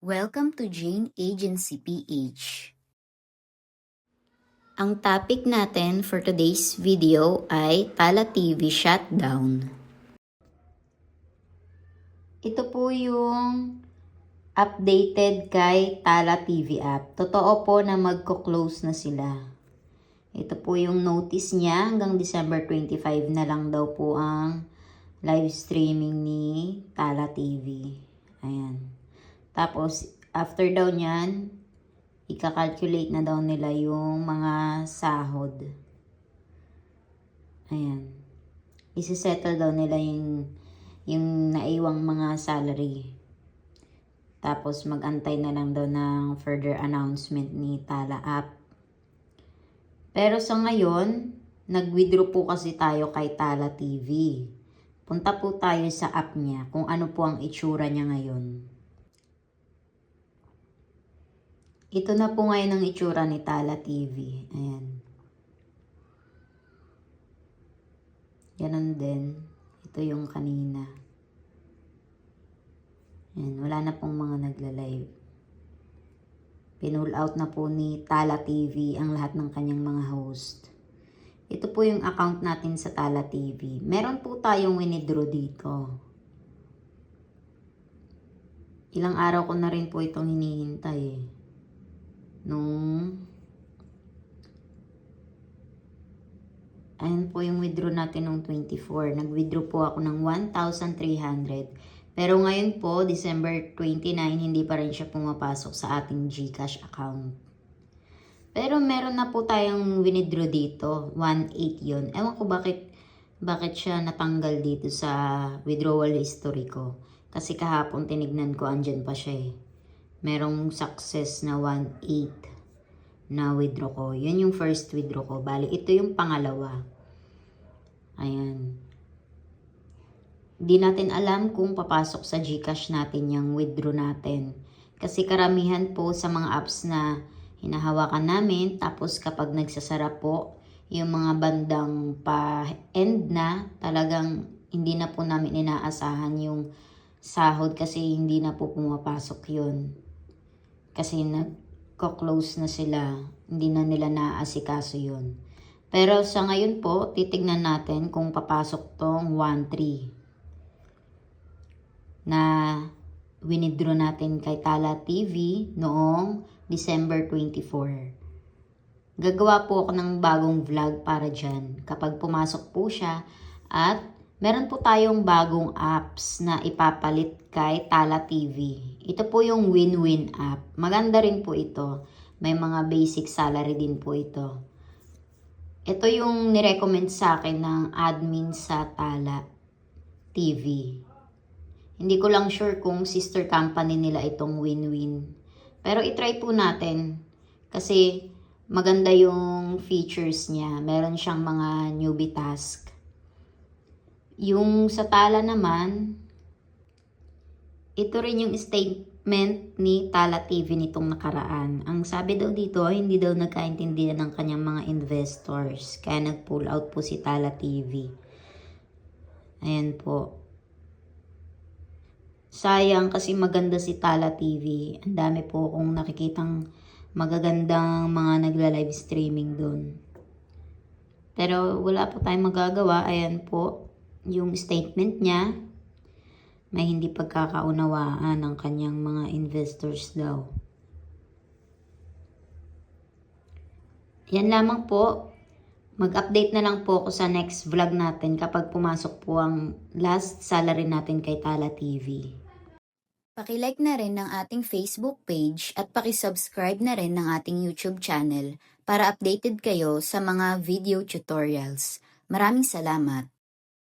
Welcome to Jane Agency PH. Ang topic natin for today's video ay Tala TV shutdown. Ito po yung updated kay Tala TV app. Totoo po na magko-close na sila. Ito po yung notice niya, hanggang December 25 na lang daw po ang live streaming ni Tala TV. Ayan. Tapos, after daw nyan, ika-calculate na daw nila yung mga sahod. Ayan. Isi-settle daw nila yung naiwang mga salary. Tapos, mag-antay na lang daw ng further announcement ni Tala app. Pero sa ngayon, nag-withdraw po kasi tayo kay Tala TV. Punta po tayo sa app niya kung ano po ang itsura niya ngayon. Ito na po ngayon ang itsura ni Tala TV. Ayan. Ganon din. Ito yung kanina. Ayan. Wala na pong mga nagla-live. Pinull out na po ni Tala TV ang lahat ng kanyang mga host. Ito po yung account natin sa Tala TV. Meron po tayong winidraw dito. Ilang araw ko na rin po itong hinihintay eh. Ayan po yung withdraw natin nung 24. Nag-withdraw po ako ng 1,300. Pero ngayon po, December 29, hindi pa rin siya pumapasok sa ating GCash account. Pero meron na po tayong withdraw dito. 1,800 yun. Ewan ko bakit siya natanggal dito sa withdrawal history ko. Kasi kahapon tinignan ko, andyan pa siya eh. Merong success na 1,800 na withdraw ko. Yun yung first withdraw ko. Bali, ito yung pangalawa. Ayan. Di natin alam kung papasok sa GCash natin yung withdraw natin. Kasi karamihan po sa mga apps na hinahawakan namin, tapos kapag nagsasara po, yung mga bandang pa-end na, talagang hindi na po namin inaasahan yung sahod kasi hindi na po pumapasok yun. Kasi nagko-close na sila, hindi na nila naaasikaso yun. Pero sa ngayon po, titignan natin kung papasok tong 1,300 na winidraw natin kay Tala TV noong December 24. Gagawa po ako ng bagong vlog para dyan kapag pumasok po siya, at meron po tayong bagong apps na ipapalit kay Tala TV. Ito po yung Win-Win app. Maganda rin po ito. May mga basic salary din po ito. Ito yung nirecommend sa akin ng admin sa Tala TV. Hindi ko lang sure kung sister company nila itong Win-Win. Pero itry po natin. Kasi maganda yung features niya. Meron siyang mga newbie task. Yung sa Tala naman, ito rin yung statement ni Tala TV nitong nakaraan. Ang sabi daw dito, hindi daw nagkaintindihan ng kanyang mga investors. Kaya nag-pull out po si Tala TV. Ayan po. Sayang kasi maganda si Tala TV. Ang dami po akong nakikitang magagandang mga nagla-live streaming doon. Pero wala po tayong magagawa. Ayan po yung statement niya. May hindi pagkakaunawaan ng kanyang mga investors daw. Yan lamang po. Mag-update na lang po ako sa next vlog natin kapag pumasok po ang last salary natin kay Tala TV. Paki-like na rin ng ating Facebook page at paki-subscribe na rin ng ating YouTube channel para updated kayo sa mga video tutorials. Maraming salamat!